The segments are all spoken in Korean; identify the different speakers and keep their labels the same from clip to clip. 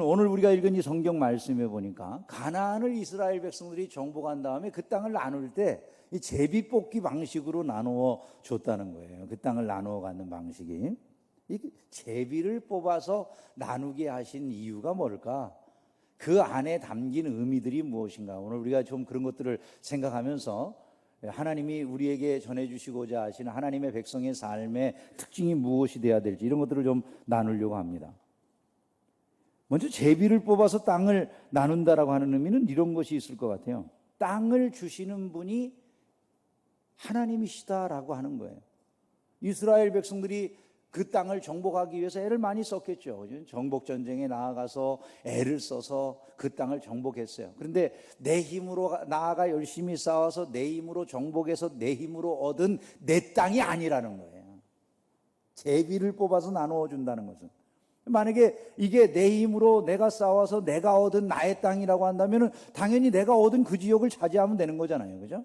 Speaker 1: 오늘 우리가 읽은 이 성경 말씀에 보니까 가나안을 이스라엘 백성들이 정복한 다음에 그 땅을 나눌 때 이 제비뽑기 방식으로 나누어 줬다는 거예요. 그 땅을 나누어 갖는 방식이. 이 제비를 뽑아서 나누게 하신 이유가 뭘까? 그 안에 담긴 의미들이 무엇인가? 오늘 우리가 좀 그런 것들을 생각하면서 하나님이 우리에게 전해주시고자 하시는 하나님의 백성의 삶의 특징이 무엇이 돼야 될지 이런 것들을 좀 나누려고 합니다. 먼저 제비를 뽑아서 땅을 나눈다라고 하는 의미는 이런 것이 있을 것 같아요. 땅을 주시는 분이 하나님이시다라고 하는 거예요. 이스라엘 백성들이 그 땅을 정복하기 위해서 애를 많이 썼겠죠. 정복전쟁에 나아가서 애를 써서 그 땅을 정복했어요. 그런데 내 힘으로 나아가 열심히 싸워서 내 힘으로 정복해서 내 힘으로 얻은 내 땅이 아니라는 거예요. 제비를 뽑아서 나누어 준다는 것은, 만약에 이게 내 힘으로 내가 싸워서 내가 얻은 나의 땅이라고 한다면 당연히 내가 얻은 그 지역을 차지하면 되는 거잖아요. 그죠?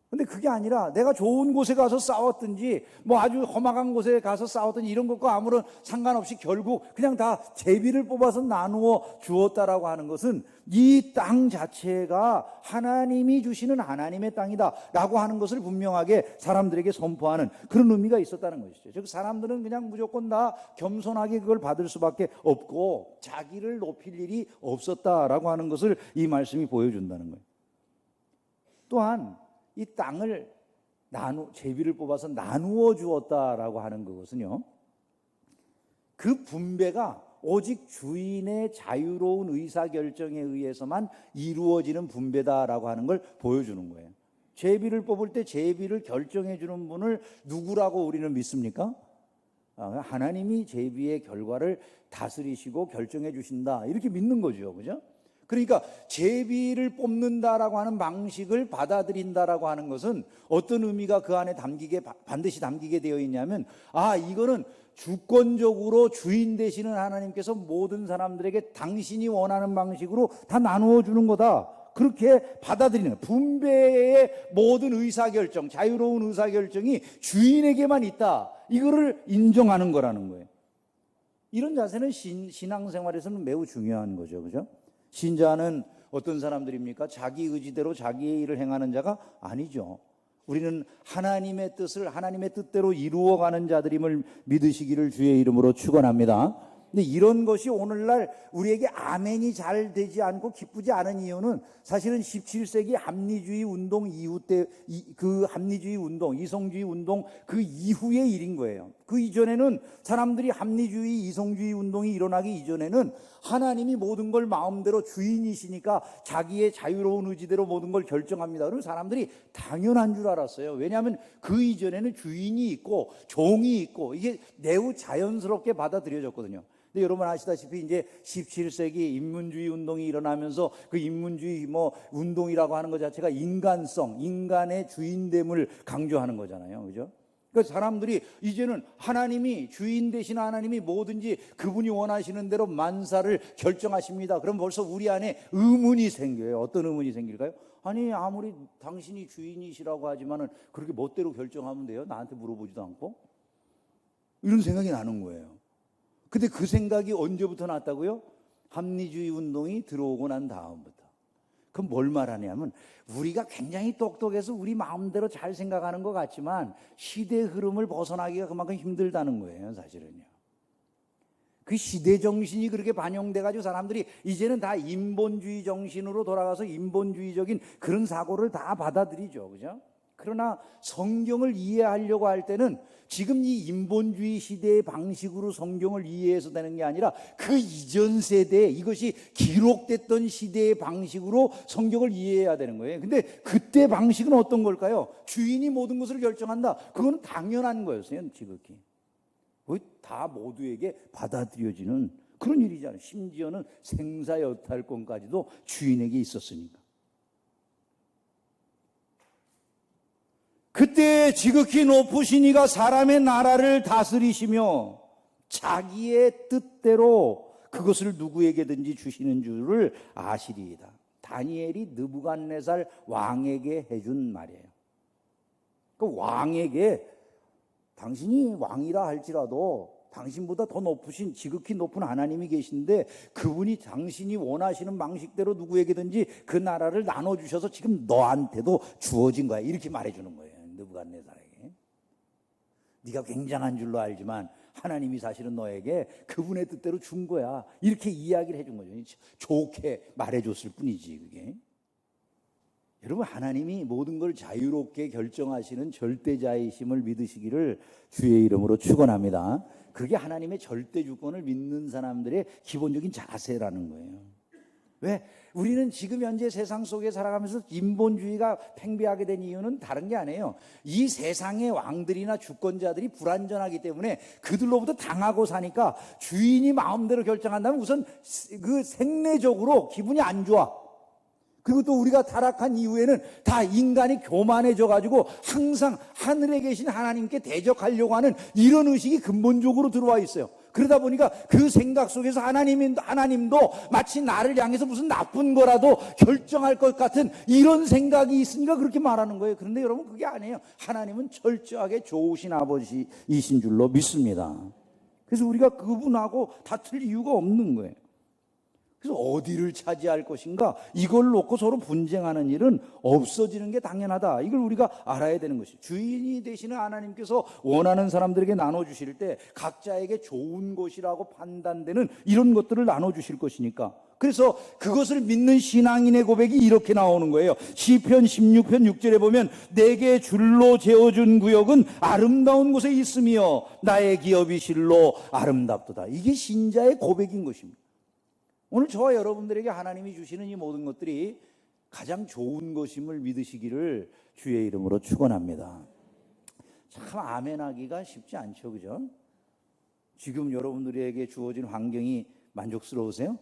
Speaker 1: 근데 그게 아니라 내가 좋은 곳에 가서 싸웠든지 뭐 아주 험악한 곳에 가서 싸웠든지 이런 것과 아무런 상관없이 결국 그냥 다 제비를 뽑아서 나누어 주었다라고 하는 것은 이 땅 자체가 하나님이 주시는 하나님의 땅이다 라고 하는 것을 분명하게 사람들에게 선포하는 그런 의미가 있었다는 것이죠. 즉 사람들은 그냥 무조건 다 겸손하게 그걸 받을 수밖에 없고 자기를 높일 일이 없었다라고 하는 것을 이 말씀이 보여준다는 거예요. 또한 이 땅을 제비를 뽑아서 나누어 주었다라고 하는 그것은요, 그 분배가 오직 주인의 자유로운 의사결정에 의해서만 이루어지는 분배다라고 하는 걸 보여주는 거예요. 제비를 뽑을 때 제비를 결정해 주는 분을 누구라고 우리는 믿습니까? 하나님이 제비의 결과를 다스리시고 결정해 주신다 이렇게 믿는 거죠. 그죠? 그러니까 제비를 뽑는다라고 하는 방식을 받아들인다라고 하는 것은 어떤 의미가 그 안에 반드시 담기게 되어 있냐면, 이거는 주권적으로 주인 되시는 하나님께서 모든 사람들에게 당신이 원하는 방식으로 다 나누어 주는 거다, 그렇게 받아들이는, 분배의 모든 의사결정, 자유로운 의사결정이 주인에게만 있다, 이거를 인정하는 거라는 거예요. 이런 자세는 신앙생활에서는 매우 중요한 거죠. 그죠? 신자는 어떤 사람들입니까? 자기 의지대로 자기의 일을 행하는 자가 아니죠. 우리는 하나님의 뜻을 하나님의 뜻대로 이루어가는 자들임을 믿으시기를 주의 이름으로 축원합니다. 근데 이런 것이 오늘날 우리에게 아멘이 잘 되지 않고 기쁘지 않은 이유는 사실은 17세기 합리주의 운동 이후 때 그 합리주의 운동, 이성주의 운동 그 이후의 일인 거예요. 그 이전에는 사람들이 합리주의, 이성주의 운동이 일어나기 이전에는 하나님이 모든 걸 마음대로 주인이시니까 자기의 자유로운 의지대로 모든 걸 결정합니다. 그럼 사람들이 당연한 줄 알았어요. 왜냐하면 그 이전에는 주인이 있고 종이 있고 이게 매우 자연스럽게 받아들여졌거든요. 근데 여러분 아시다시피 이제 17세기 인문주의 운동이 일어나면서 그 인문주의 운동이라고 하는 것 자체가 인간성, 인간의 주인됨을 강조하는 거잖아요. 그죠? 그러니까 사람들이 이제는 하나님이 주인 되신 하나님이 뭐든지 그분이 원하시는 대로 만사를 결정하십니다. 그럼 벌써 우리 안에 의문이 생겨요. 어떤 의문이 생길까요? 아니 아무리 당신이 주인이시라고 하지만은 그렇게 멋대로 결정하면 돼요? 나한테 물어보지도 않고? 이런 생각이 나는 거예요. 근데 그 생각이 언제부터 났다고요? 합리주의 운동이 들어오고 난 다음부터. 그럼 뭘 말하냐면 우리가 굉장히 똑똑해서 우리 마음대로 잘 생각하는 것 같지만 시대 흐름을 벗어나기가 그만큼 힘들다는 거예요. 사실은요. 그 시대 정신이 그렇게 반영돼가지고 사람들이 이제는 다 인본주의 정신으로 돌아가서 인본주의적인 그런 사고를 다 받아들이죠. 그죠? 그러나 성경을 이해하려고 할 때는 지금 이 인본주의 시대의 방식으로 성경을 이해해서 되는 게 아니라 그 이전 세대, 이것이 기록됐던 시대의 방식으로 성경을 이해해야 되는 거예요. 근데 그때 방식은 어떤 걸까요? 주인이 모든 것을 결정한다. 그건 당연한 거였어요. 지극히. 거의 다 모두에게 받아들여지는 그런 일이잖아요. 심지어는 생사여탈권까지도 주인에게 있었으니까. 그때 지극히 높으신 이가 사람의 나라를 다스리시며 자기의 뜻대로 그것을 누구에게든지 주시는 줄을 아시리이다. 다니엘이 느부갓네살 왕에게 해준 말이에요. 그 왕에게 당신이 왕이라 할지라도 당신보다 더 높으신 지극히 높은 하나님이 계신데 그분이 당신이 원하시는 방식대로 누구에게든지 그 나라를 나눠주셔서 지금 너한테도 주어진 거야. 이렇게 말해주는 거예요. 느부갓네살에게. 네가 굉장한 줄로 알지만 하나님이 사실은 너에게 그분의 뜻대로 준 거야. 이렇게 이야기를 해준 거죠. 좋게 말해줬을 뿐이지 그게. 여러분, 하나님이 모든 걸 자유롭게 결정하시는 절대자이심을 믿으시기를 주의 이름으로 축원합니다. 그게 하나님의 절대 주권을 믿는 사람들의 기본적인 자세라는 거예요. 왜? 우리는 지금 현재 세상 속에 살아가면서 인본주의가 팽배하게 된 이유는 다른 게 아니에요. 이 세상의 왕들이나 주권자들이 불완전하기 때문에 그들로부터 당하고 사니까 주인이 마음대로 결정한다면 우선 그 생내적으로 기분이 안 좋아. 그리고 또 우리가 타락한 이후에는 다 인간이 교만해져 가지고 항상 하늘에 계신 하나님께 대적하려고 하는 이런 의식이 근본적으로 들어와 있어요. 그러다 보니까 그 생각 속에서 하나님도 마치 나를 향해서 무슨 나쁜 거라도 결정할 것 같은 이런 생각이 있으니까 그렇게 말하는 거예요. 그런데 여러분, 그게 아니에요. 하나님은 철저하게 좋으신 아버지이신 줄로 믿습니다. 그래서 우리가 그분하고 다툴 이유가 없는 거예요. 그래서 어디를 차지할 것인가, 이걸 놓고 서로 분쟁하는 일은 없어지는 게 당연하다. 이걸 우리가 알아야 되는 것이죠. 주인이 되시는 하나님께서 원하는 사람들에게 나눠주실 때 각자에게 좋은 것이라고 판단되는 이런 것들을 나눠주실 것이니까. 그래서 그것을 믿는 신앙인의 고백이 이렇게 나오는 거예요. 시편 16편 6절에 보면 내게 줄로 재어준 구역은 아름다운 곳에 있으며 나의 기업이 실로 아름답도다. 이게 신자의 고백인 것입니다. 오늘 저와 여러분들에게 하나님이 주시는 이 모든 것들이 가장 좋은 것임을 믿으시기를 주의 이름으로 축원합니다. 참 아멘하기가 쉽지 않죠, 그죠? 지금 여러분들에게 주어진 환경이 만족스러우세요?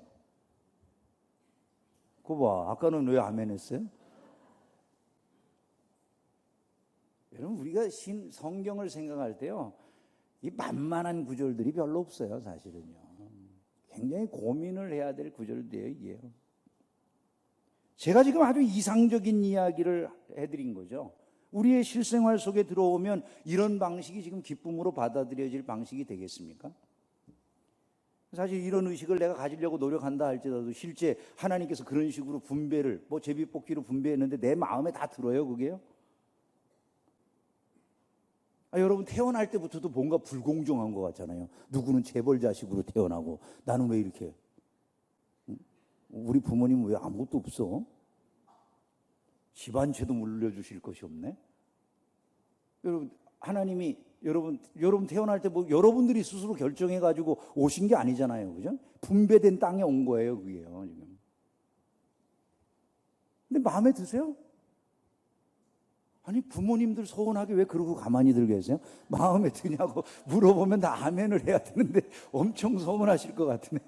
Speaker 1: 그거 봐, 아까는 왜 아멘했어요? 여러분, 우리가 성경을 생각할 때요, 이 만만한 구절들이 별로 없어요, 사실은요. 굉장히 고민을 해야 될 구절들이에요, 이게요. 제가 지금 아주 이상적인 이야기를 해드린 거죠. 우리의 실생활 속에 들어오면 이런 방식이 지금 기쁨으로 받아들여질 방식이 되겠습니까? 사실 이런 의식을 내가 가지려고 노력한다 할지라도 실제 하나님께서 그런 식으로 분배를, 제비뽑기로 분배했는데 내 마음에 다 들어요, 그게요? 여러분, 태어날 때부터도 뭔가 불공정한 것 같잖아요. 누구는 재벌 자식으로 태어나고 나는 왜 이렇게, 우리 부모님은 왜 아무것도 없어? 집안채도 물려주실 것이 없네. 여러분, 하나님이 여러분 태어날 때 여러분들이 스스로 결정해가지고 오신 게 아니잖아요, 그죠? 분배된 땅에 온 거예요, 그게요, 지금. 근데 마음에 드세요? 아니, 부모님들 서운하게 왜 그러고 가만히 들게 계세요? 마음에 드냐고 물어보면 다 아멘을 해야 되는데 엄청 서운하실 것 같으네.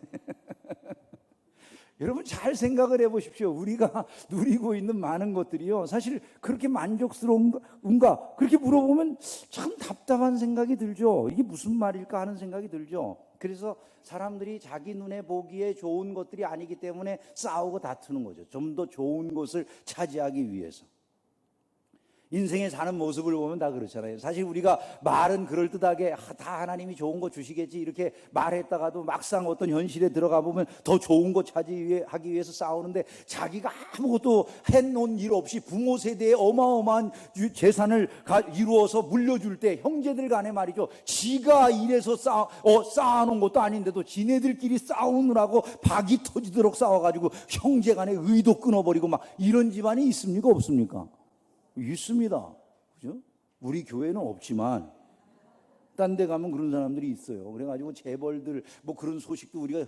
Speaker 1: 여러분, 잘 생각을 해보십시오. 우리가 누리고 있는 많은 것들이요, 사실 그렇게 만족스러운가? 그렇게 물어보면 참 답답한 생각이 들죠. 이게 무슨 말일까 하는 생각이 들죠. 그래서 사람들이 자기 눈에 보기에 좋은 것들이 아니기 때문에 싸우고 다투는 거죠. 좀 더 좋은 것을 차지하기 위해서. 인생에 사는 모습을 보면 다 그렇잖아요. 사실 우리가 말은 그럴듯하게 다 하나님이 좋은 거 주시겠지 이렇게 말했다가도 막상 어떤 현실에 들어가 보면 더 좋은 거 차지하기 위해서 싸우는데, 자기가 아무것도 해놓은 일 없이 부모 세대에 어마어마한 재산을 이루어서 물려줄 때 형제들 간에 말이죠, 지가 이래서 쌓아놓은 것도 아닌데도 지네들끼리 싸우느라고 박이 터지도록 싸워가지고 형제 간에 의도 끊어버리고 막 이런 집안이 있습니까, 없습니까? 있습니다. 그죠? 우리 교회는 없지만 딴 데 가면 그런 사람들이 있어요. 그래가지고 재벌들 그런 소식도 우리가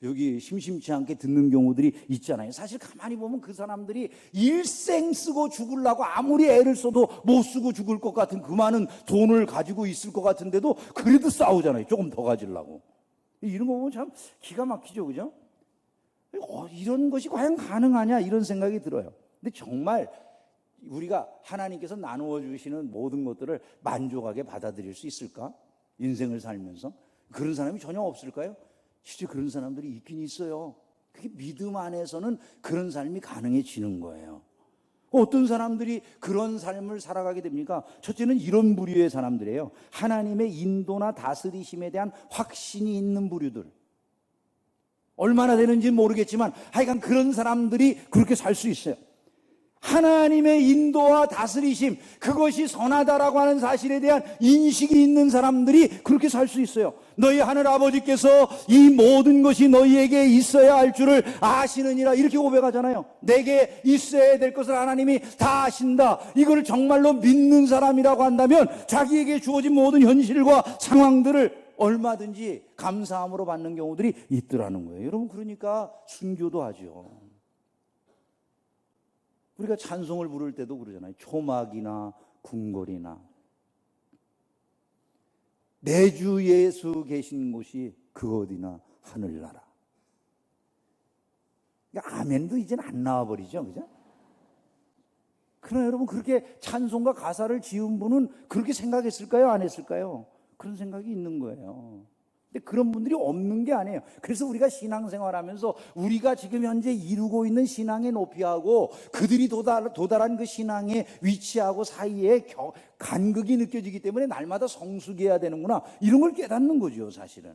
Speaker 1: 여기 심심치 않게 듣는 경우들이 있잖아요. 사실 가만히 보면 그 사람들이 일생 쓰고 죽으려고 아무리 애를 써도 못 쓰고 죽을 것 같은 그 많은 돈을 가지고 있을 것 같은데도 그래도 싸우잖아요. 조금 더 가지려고. 이런 거 보면 참 기가 막히죠, 그죠? 이런 것이 과연 가능하냐 이런 생각이 들어요. 근데 정말 우리가 하나님께서 나누어 주시는 모든 것들을 만족하게 받아들일 수 있을까? 인생을 살면서 그런 사람이 전혀 없을까요? 실제 그런 사람들이 있긴 있어요. 그게 믿음 안에서는 그런 삶이 가능해지는 거예요. 어떤 사람들이 그런 삶을 살아가게 됩니까? 첫째는 이런 부류의 사람들이에요. 하나님의 인도나 다스리심에 대한 확신이 있는 부류들. 얼마나 되는지 모르겠지만 하여간 그런 사람들이 그렇게 살 수 있어요. 하나님의 인도와 다스리심, 그것이 선하다라고 하는 사실에 대한 인식이 있는 사람들이 그렇게 살 수 있어요. 너희 하늘 아버지께서 이 모든 것이 너희에게 있어야 할 줄을 아시느니라, 이렇게 고백하잖아요. 내게 있어야 될 것을 하나님이 다 아신다. 이걸 정말로 믿는 사람이라고 한다면 자기에게 주어진 모든 현실과 상황들을 얼마든지 감사함으로 받는 경우들이 있더라는 거예요. 여러분, 그러니까 순교도 하죠. 우리가 찬송을 부를 때도 그러잖아요. 초막이나 궁궐이나 내 주 예수 계신 곳이 그 어디나 하늘나라. 그러니까 아멘도 이제는 안 나와버리죠, 그죠? 그러나 여러분, 그렇게 찬송과 가사를 지은 분은 그렇게 생각했을까요? 안 했을까요? 그런 생각이 있는 거예요. 근데 그런 분들이 없는 게 아니에요. 그래서 우리가 신앙생활하면서 우리가 지금 현재 이루고 있는 신앙의 높이하고 그들이 도달한 그 신앙의 위치하고 사이에 간극이 느껴지기 때문에 날마다 성숙해야 되는구나, 이런 걸 깨닫는 거죠, 사실은.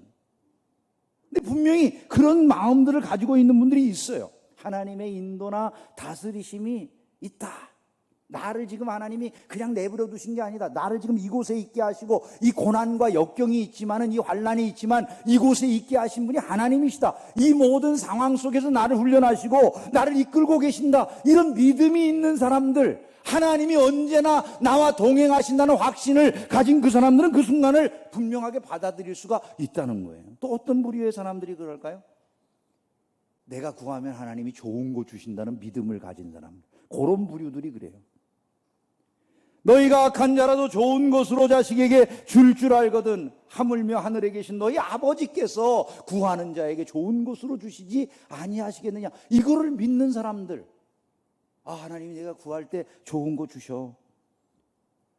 Speaker 1: 근데 분명히 그런 마음들을 가지고 있는 분들이 있어요. 하나님의 인도나 다스리심이 있다. 나를 지금 하나님이 그냥 내버려 두신 게 아니다. 나를 지금 이곳에 있게 하시고 이 고난과 역경이 있지만은, 이 환난이 있지만 이곳에 있게 하신 분이 하나님이시다. 이 모든 상황 속에서 나를 훈련하시고 나를 이끌고 계신다. 이런 믿음이 있는 사람들, 하나님이 언제나 나와 동행하신다는 확신을 가진 그 사람들은 그 순간을 분명하게 받아들일 수가 있다는 거예요. 또 어떤 부류의 사람들이 그럴까요? 내가 구하면 하나님이 좋은 거 주신다는 믿음을 가진 사람, 그런 부류들이 그래요. 너희가 악한 자라도 좋은 것으로 자식에게 줄 알거든 하물며 하늘에 계신 너희 아버지께서 구하는 자에게 좋은 것으로 주시지 아니하시겠느냐. 이거를 믿는 사람들, 하나님이 내가 구할 때 좋은 거 주셔.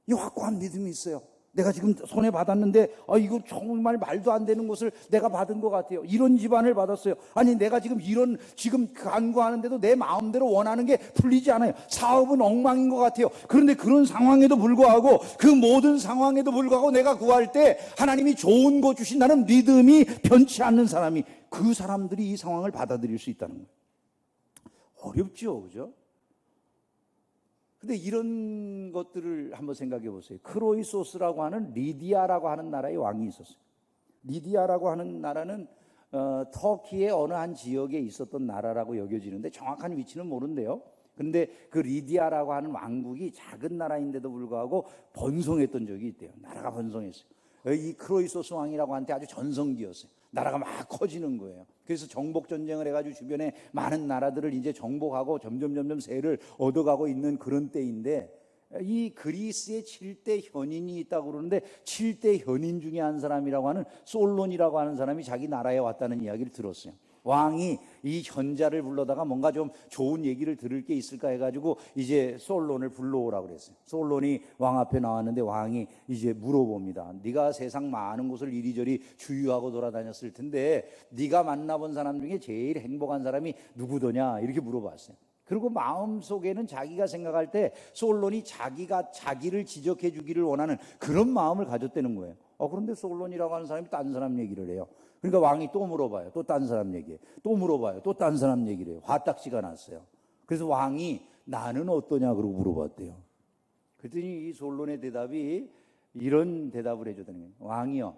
Speaker 1: 이 확고한 믿음이 있어요. 내가 지금 손에 받았는데 이거 정말 말도 안 되는 것을 내가 받은 것 같아요. 이런 집안을 받았어요. 아니, 내가 지금 간구하는데도 내 마음대로 원하는 게 풀리지 않아요. 사업은 엉망인 것 같아요. 그런데 그런 상황에도 불구하고, 그 모든 상황에도 불구하고 내가 구할 때 하나님이 좋은 거 주신다는 믿음이 변치 않는 사람이, 그 사람들이 이 상황을 받아들일 수 있다는 거예요. 어렵죠, 그죠? 근데 이런 것들을 한번 생각해 보세요. 크로이소스라고 하는 리디아라고 하는 나라의 왕이 있었어요. 리디아라고 하는 나라는 터키의 어느 한 지역에 있었던 나라라고 여겨지는데 정확한 위치는 모른대요. 그런데 그 리디아라고 하는 왕국이 작은 나라인데도 불구하고 번성했던 적이 있대요. 나라가 번성했어요. 이 크로이소스 왕이라고 한테 아주 전성기였어요. 나라가 막 커지는 거예요. 그래서 정복 전쟁을 해가지고 주변에 많은 나라들을 이제 정복하고 점점 세를 얻어가고 있는 그런 때인데, 이 그리스의 7대 현인이 있다고 그러는데 7대 현인 중에 한 사람이라고 하는 솔론이라고 하는 사람이 자기 나라에 왔다는 이야기를 들었어요. 왕이 이 현자를 불러다가 뭔가 좀 좋은 얘기를 들을 게 있을까 해가지고 이제 솔론을 불러오라고 그랬어요. 솔론이 왕 앞에 나왔는데 왕이 이제 물어봅니다. 네가 세상 많은 곳을 이리저리 주유하고 돌아다녔을 텐데 네가 만나본 사람 중에 제일 행복한 사람이 누구더냐, 이렇게 물어봤어요. 그리고 마음속에는 자기가 생각할 때 솔론이 자기를 지적해 주기를 원하는 그런 마음을 가졌다는 거예요. 그런데 솔론이라고 하는 사람이 딴 사람 얘기를 해요. 그러니까 왕이 또 물어봐요. 또 딴 사람 얘기해. 또 물어봐요. 또 딴 사람 얘기를 해요. 화딱지가 났어요. 그래서 왕이 나는 어떠냐 그러고 물어봤대요. 그랬더니 이 솔론의 대답이 이런 대답을 해줬다는 거예요. 왕이요,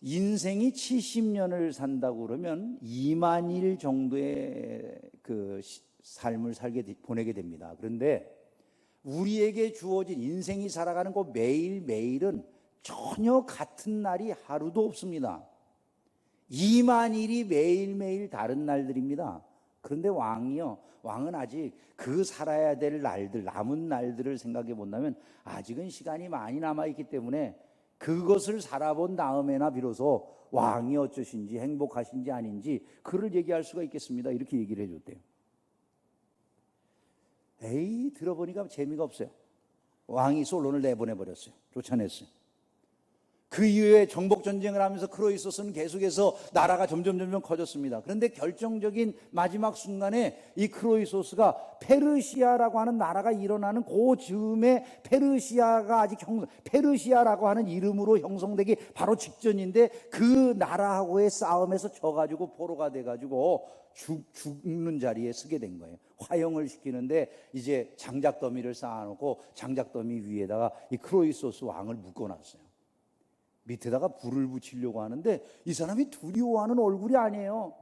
Speaker 1: 인생이 70년을 산다고 그러면 2만 일 정도의 그 삶을 보내게 됩니다. 그런데 우리에게 주어진 인생이 살아가는 그 매일매일은 전혀 같은 날이 하루도 없습니다. 2만 일이 매일매일 다른 날들입니다. 그런데 왕은 아직 그 살아야 될 날들, 남은 날들을 생각해 본다면 아직은 시간이 많이 남아있기 때문에 그것을 살아본 다음에나 비로소 왕이 어쩌신지 행복하신지 아닌지 그를 얘기할 수가 있겠습니다. 이렇게 얘기를 해줬대요. 들어보니까 재미가 없어요. 왕이 솔론을 내보내버렸어요. 쫓아냈어요. 그 이후에 정복 전쟁을 하면서 크로이소스는 계속해서 나라가 점점 커졌습니다. 그런데 결정적인 마지막 순간에 이 크로이소스가 페르시아라고 하는 나라가 일어나는 그 즈음에 페르시아가 아직 페르시아라고 하는 이름으로 형성되기 바로 직전인데 그 나라하고의 싸움에서 져가지고 포로가 돼가지고 죽는 자리에 서게 된 거예요. 화형을 시키는데 이제 장작더미를 쌓아놓고 장작더미 위에다가 이 크로이소스 왕을 묶어놨어요. 밑에다가 불을 붙이려고 하는데 이 사람이 두려워하는 얼굴이 아니에요.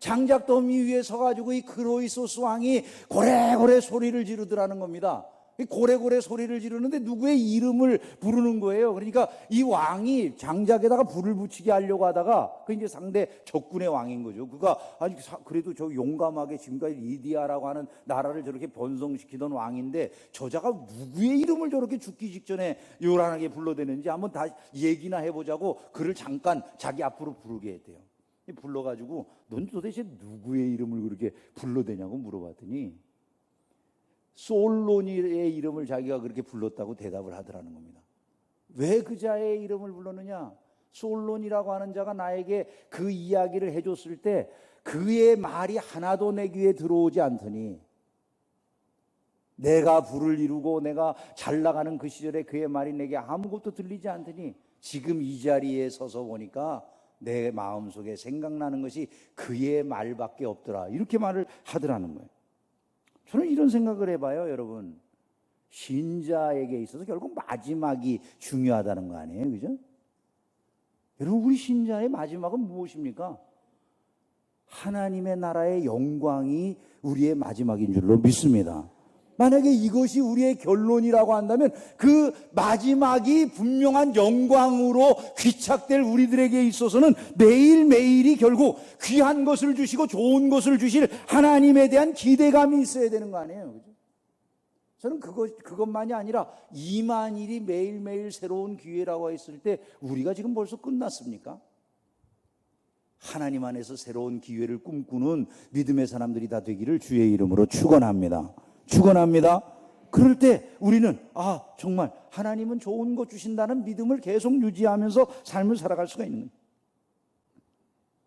Speaker 1: 장작더미 위에 서가지고 이 크로이소스 왕이 고래고래 소리를 지르더라는 겁니다. 고래고래 소리를 지르는데 누구의 이름을 부르는 거예요. 그러니까 이 왕이 장작에다가 불을 붙이게 하려고 하다가 그 이제 상대 적군의 왕인 거죠. 그가 아니 그래도 저 용감하게 지금까지 리디아라고 하는 나라를 저렇게 번성시키던 왕인데 저자가 누구의 이름을 저렇게 죽기 직전에 요란하게 불러대는지 한번 다시 얘기나 해보자고 그를 잠깐 자기 앞으로 부르게 했대요. 불러가지고 넌 도대체 누구의 이름을 그렇게 불러대냐고 물어봤더니 솔로니의 이름을 자기가 그렇게 불렀다고 대답을 하더라는 겁니다. 왜 그 자의 이름을 불렀느냐? 솔로니라고 하는 자가 나에게 그 이야기를 해줬을 때 그의 말이 하나도 내 귀에 들어오지 않더니 내가 부를 이루고 내가 잘 나가는 그 시절에 그의 말이 내게 아무것도 들리지 않더니 지금 이 자리에 서서 보니까 내 마음속에 생각나는 것이 그의 말밖에 없더라. 이렇게 말을 하더라는 거예요. 저는 이런 생각을 해봐요, 여러분. 신자에게 있어서 결국 마지막이 중요하다는 거 아니에요, 그죠? 여러분, 우리 신자의 마지막은 무엇입니까? 하나님의 나라의 영광이 우리의 마지막인 줄로 믿습니다. 만약에 이것이 우리의 결론이라고 한다면 그 마지막이 분명한 영광으로 귀착될 우리들에게 있어서는 매일매일이 결국 귀한 것을 주시고 좋은 것을 주실 하나님에 대한 기대감이 있어야 되는 거 아니에요, 그죠? 저는 그것만이 아니라 2만 일이 매일매일 새로운 기회라고 했을 때 우리가 지금 벌써 끝났습니까? 하나님 안에서 새로운 기회를 꿈꾸는 믿음의 사람들이 다 되기를 주의 이름으로 축원합니다. 그럴 때 우리는 정말 하나님은 좋은 것 주신다는 믿음을 계속 유지하면서 삶을 살아갈 수가 있는 거예요.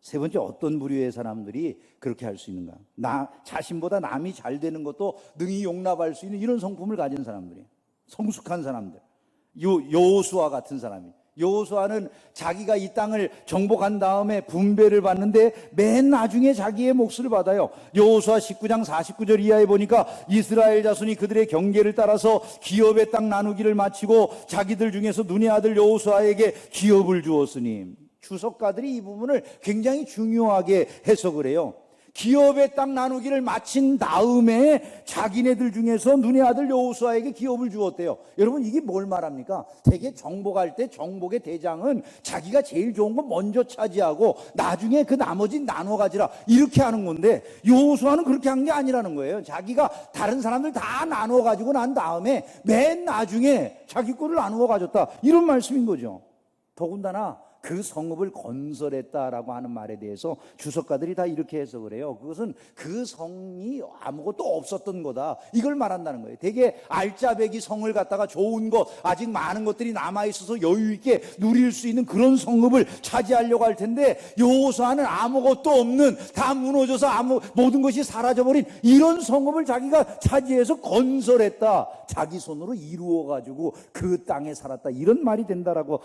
Speaker 1: 세 번째, 어떤 부류의 사람들이 그렇게 할 수 있는가? 자신보다 남이 잘 되는 것도 능히 용납할 수 있는 이런 성품을 가진 사람들이에요. 성숙한 사람들. 여호수아 같은 사람이. 여호수아는 자기가 이 땅을 정복한 다음에 분배를 받는데 맨 나중에 자기의 몫을 받아요. 여호수아 19장 49절 이하에 보니까 이스라엘 자손이 그들의 경계를 따라서 기업의 땅 나누기를 마치고 자기들 중에서 눈의 아들 여호수아에게 기업을 주었으니, 주석가들이 이 부분을 굉장히 중요하게 해석을 해요. 기업의 땅 나누기를 마친 다음에 자기네들 중에서 눈의 아들 여호수아에게 기업을 주었대요. 여러분, 이게 뭘 말합니까? 되게 정복할 때 정복의 대장은 자기가 제일 좋은 거 먼저 차지하고 나중에 그 나머지 나눠 가지라, 이렇게 하는 건데 여호수아는 그렇게 한 게 아니라는 거예요. 자기가 다른 사람들 다 나눠 가지고 난 다음에 맨 나중에 자기 거를 나누어 가졌다, 이런 말씀인 거죠. 더군다나 그 성읍을 건설했다라고 하는 말에 대해서 주석가들이 다 이렇게 해석을 해요. 그것은 그 성이 아무것도 없었던 거다, 이걸 말한다는 거예요. 되게 알짜배기 성을 갖다가 좋은 것, 아직 많은 것들이 남아있어서 여유 있게 누릴 수 있는 그런 성읍을 차지하려고 할 텐데 여호수아는 아무것도 없는, 다 무너져서 모든 것이 사라져버린 이런 성읍을 자기가 차지해서 건설했다, 자기 손으로 이루어가지고 그 땅에 살았다, 이런 말이 된다라고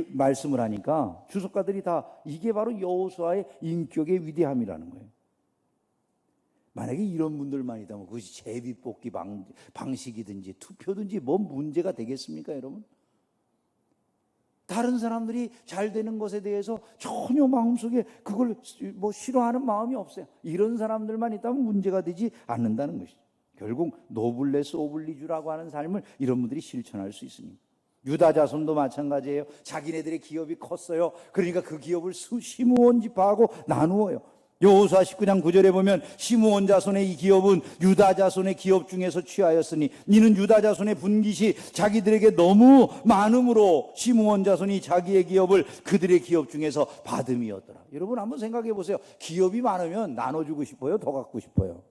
Speaker 1: 말씀을 하니까 주석가들이 다 이게 바로 여호수아의 인격의 위대함이라는 거예요. 만약에 이런 분들만 있다면 그것이 제비뽑기 방식이든지 투표든지 뭐 문제가 되겠습니까, 여러분? 다른 사람들이 잘 되는 것에 대해서 전혀 마음속에 그걸 뭐 싫어하는 마음이 없어요. 이런 사람들만 있다면 문제가 되지 않는다는 것이죠. 결국 노블레스 오블리주라고 하는 삶을 이런 분들이 실천할 수 있습니다. 유다 자손도 마찬가지예요. 자기네들의 기업이 컸어요. 그러니까 그 기업을 시므온 지파하고 나누어요. 여호수아 19장 9절에 보면 시므온 자손의 이 기업은 유다 자손의 기업 중에서 취하였으니 이는 유다 자손의 분깃이 자기들에게 너무 많음으로 시므온 자손이 자기의 기업을 그들의 기업 중에서 받음이었더라. 여러분 한번 생각해 보세요. 기업이 많으면 나눠주고 싶어요? 더 갖고 싶어요?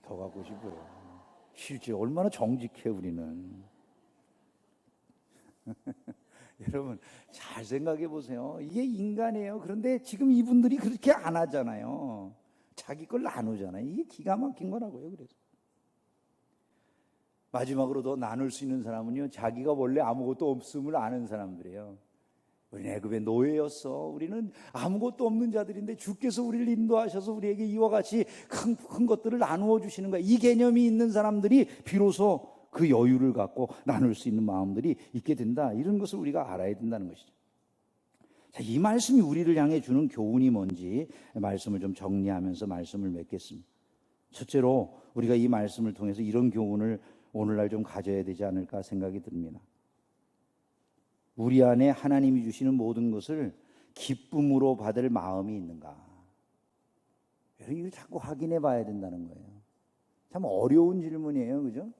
Speaker 1: 더 갖고 싶어요. 실제 얼마나 정직해 우리는. 여러분 잘 생각해 보세요. 이게 인간이에요. 그런데 지금 이분들이 그렇게 안 하잖아요. 자기 걸 나누잖아요. 이게 기가 막힌 거라고요. 그래서 마지막으로 더 나눌 수 있는 사람은요, 자기가 원래 아무것도 없음을 아는 사람들이에요. 우리는 애굽의 노예였어. 우리는 아무것도 없는 자들인데 주께서 우리를 인도하셔서 우리에게 이와 같이 큰 것들을 나누어 주시는 거야. 이 개념이 있는 사람들이 비로소 그 여유를 갖고 나눌 수 있는 마음들이 있게 된다. 이런 것을 우리가 알아야 된다는 것이죠. 자, 이 말씀이 우리를 향해 주는 교훈이 뭔지 말씀을 좀 정리하면서 말씀을 맺겠습니다. 첫째로 우리가 이 말씀을 통해서 이런 교훈을 오늘날 좀 가져야 되지 않을까 생각이 듭니다. 우리 안에 하나님이 주시는 모든 것을 기쁨으로 받을 마음이 있는가? 이걸 자꾸 확인해 봐야 된다는 거예요. 참 어려운 질문이에요. 그죠?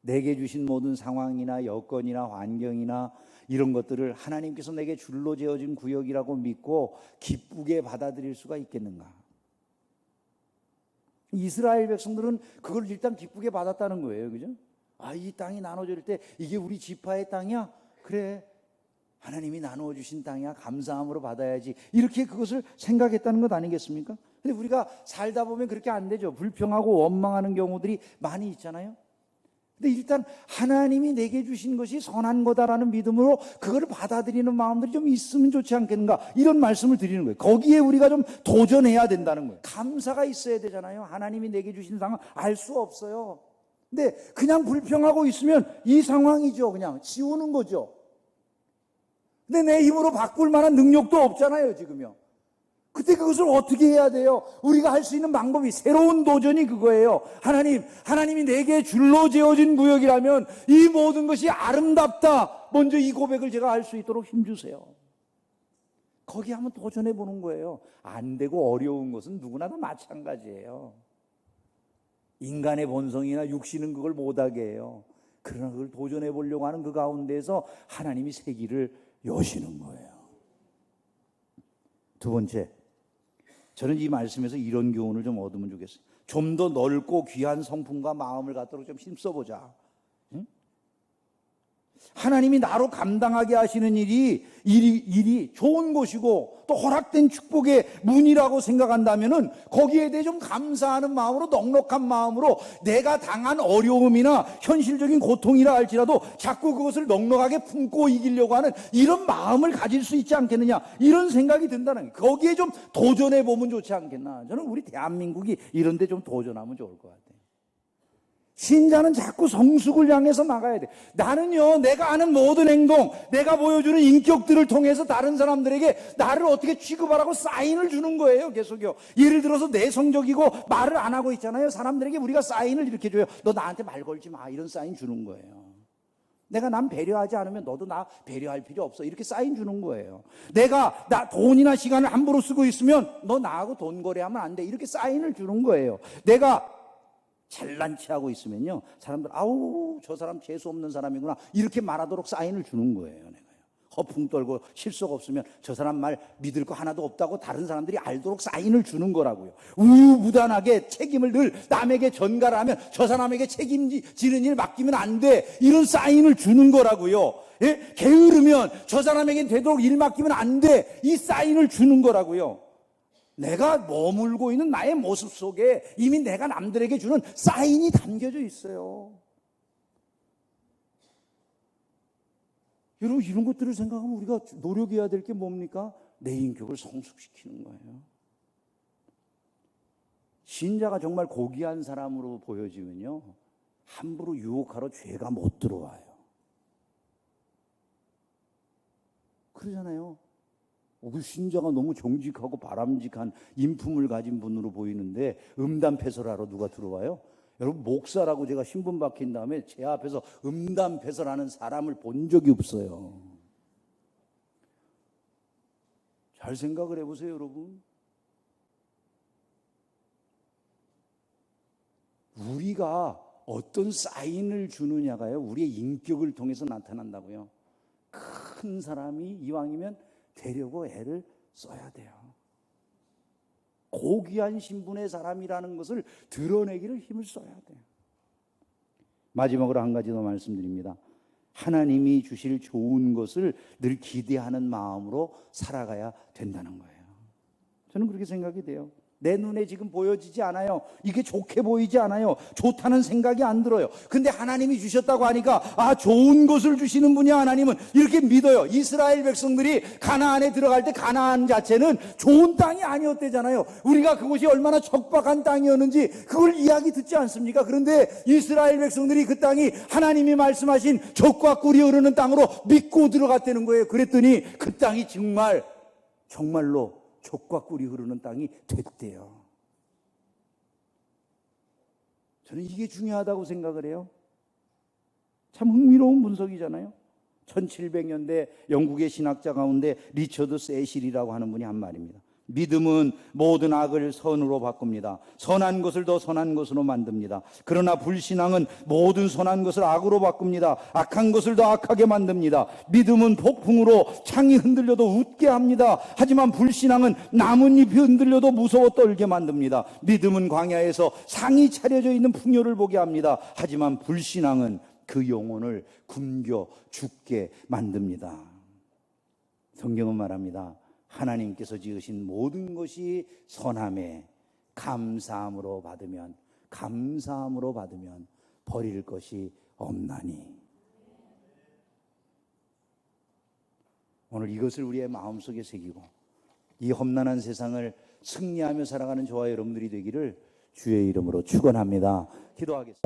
Speaker 1: 내게 주신 모든 상황이나 여건이나 환경이나 이런 것들을 하나님께서 내게 줄로 재어진 구역이라고 믿고 기쁘게 받아들일 수가 있겠는가? 이스라엘 백성들은 그걸 일단 기쁘게 받았다는 거예요. 그죠? 아, 이 땅이 나눠질 때 이게 우리 지파의 땅이야? 그래, 하나님이 나누어 주신 땅이야. 감사함으로 받아야지. 이렇게 그것을 생각했다는 것 아니겠습니까? 근데 우리가 살다 보면 그렇게 안 되죠. 불평하고 원망하는 경우들이 많이 있잖아요. 근데 일단 하나님이 내게 주신 것이 선한 거다라는 믿음으로 그걸 받아들이는 마음들이 좀 있으면 좋지 않겠는가, 이런 말씀을 드리는 거예요. 거기에 우리가 좀 도전해야 된다는 거예요. 감사가 있어야 되잖아요. 하나님이 내게 주신 상황 알 수 없어요. 근데 그냥 불평하고 있으면 이 상황이죠. 그냥 지우는 거죠. 근데 내 힘으로 바꿀 만한 능력도 없잖아요, 지금요. 그때 그것을 어떻게 해야 돼요? 우리가 할 수 있는 방법이, 새로운 도전이 그거예요. 하나님이 내게 줄로 재어진 구역이라면 이 모든 것이 아름답다. 먼저 이 고백을 제가 할 수 있도록 힘주세요. 거기 한번 도전해 보는 거예요. 안 되고 어려운 것은 누구나 다 마찬가지예요. 인간의 본성이나 육신은 그걸 못하게 해요. 그러나 그걸 도전해 보려고 하는 그 가운데에서 하나님이 새 길을 여시는 거예요. 두 번째, 저는 이 말씀에서 이런 교훈을 좀 얻으면 좋겠어요. 좀 더 넓고 귀한 성품과 마음을 갖도록 좀 힘써보자. 응? 하나님이 나로 감당하게 하시는 일이 좋은 것이고 또 허락된 축복의 문이라고 생각한다면은 거기에 대해 좀 감사하는 마음으로, 넉넉한 마음으로 내가 당한 어려움이나 현실적인 고통이라 할지라도 자꾸 그것을 넉넉하게 품고 이기려고 하는 이런 마음을 가질 수 있지 않겠느냐, 이런 생각이 든다는 거예요. 거기에 좀 도전해 보면 좋지 않겠나. 저는 우리 대한민국이 이런 데 좀 도전하면 좋을 것 같아요. 신자는 자꾸 성숙을 향해서 나가야 돼. 나는요, 내가 하는 모든 행동, 내가 보여주는 인격들을 통해서 다른 사람들에게 나를 어떻게 취급하라고 사인을 주는 거예요, 계속요. 예를 들어서 내성적이고 말을 안 하고 있잖아요. 사람들에게 우리가 사인을 이렇게 줘요. 너 나한테 말 걸지 마. 이런 사인 주는 거예요. 내가 남 배려하지 않으면 너도 나 배려할 필요 없어. 이렇게 사인 주는 거예요. 내가 돈이나 시간을 함부로 쓰고 있으면 너 나하고 돈 거래하면 안 돼. 이렇게 사인을 주는 거예요. 내가 잘난 체하고 있으면요, 사람들 아우 저 사람 재수 없는 사람이구나 이렇게 말하도록 사인을 주는 거예요. 내가요. 허풍 떨고 실속 없으면 저 사람 말 믿을 거 하나도 없다고 다른 사람들이 알도록 사인을 주는 거라고요. 우유부단하게 책임을 늘 남에게 전가를 하면 저 사람에게 책임지는 일 맡기면 안 돼, 이런 사인을 주는 거라고요. 예? 게으르면 저 사람에게 되도록 일 맡기면 안 돼, 이 사인을 주는 거라고요. 내가 머물고 있는 나의 모습 속에 이미 내가 남들에게 주는 사인이 담겨져 있어요. 여러분, 이런 것들을 생각하면 우리가 노력해야 될 게 뭡니까? 내 인격을 성숙시키는 거예요. 신자가 정말 고귀한 사람으로 보여지면요, 함부로 유혹하러 죄가 못 들어와요. 그러잖아요. 그 신자가 너무 정직하고 바람직한 인품을 가진 분으로 보이는데 음담패설하러 누가 들어와요? 여러분, 목사라고 제가 신분 박힌 다음에 제 앞에서 음담패설하는 사람을 본 적이 없어요. 잘 생각을 해보세요, 여러분. 우리가 어떤 사인을 주느냐가요, 우리의 인격을 통해서 나타난다고요. 큰 사람이 이왕이면 되려고 애를 써야 돼요. 고귀한 신분의 사람이라는 것을 드러내기를 힘을 써야 돼요. 마지막으로 한 가지 더 말씀드립니다. 하나님이 주실 좋은 것을 늘 기대하는 마음으로 살아가야 된다는 거예요. 저는 그렇게 생각이 돼요. 내 눈에 지금 보여지지 않아요. 이게 좋게 보이지 않아요. 좋다는 생각이 안 들어요. 근데 하나님이 주셨다고 하니까 좋은 것을 주시는 분이 하나님은 이렇게 믿어요. 이스라엘 백성들이 가나안에 들어갈 때 가나안 자체는 좋은 땅이 아니었대잖아요. 우리가 그곳이 얼마나 척박한 땅이었는지 그걸 이야기 듣지 않습니까? 그런데 이스라엘 백성들이 그 땅이 하나님이 말씀하신 젖과 꿀이 흐르는 땅으로 믿고 들어갔다는 거예요. 그랬더니 그 땅이 정말로 젖과 꿀이 흐르는 땅이 됐대요. 저는 이게 중요하다고 생각을 해요. 참 흥미로운 분석이잖아요. 1700년대 영국의 신학자 가운데 리처드 세실이라고 하는 분이 한 말입니다. 믿음은 모든 악을 선으로 바꿉니다. 선한 것을 더 선한 것으로 만듭니다. 그러나 불신앙은 모든 선한 것을 악으로 바꿉니다. 악한 것을 더 악하게 만듭니다. 믿음은 폭풍으로 창이 흔들려도 웃게 합니다. 하지만 불신앙은 나뭇잎이 흔들려도 무서워 떨게 만듭니다. 믿음은 광야에서 상이 차려져 있는 풍요를 보게 합니다. 하지만 불신앙은 그 영혼을 굶겨 죽게 만듭니다. 성경은 말합니다. 하나님께서 지으신 모든 것이 선함에 감사함으로 받으면 버릴 것이 없나니. 오늘 이것을 우리의 마음속에 새기고 이 험난한 세상을 승리하며 살아가는 저와 여러분들이 되기를 주의 이름으로 축원합니다. 기도하겠습니다.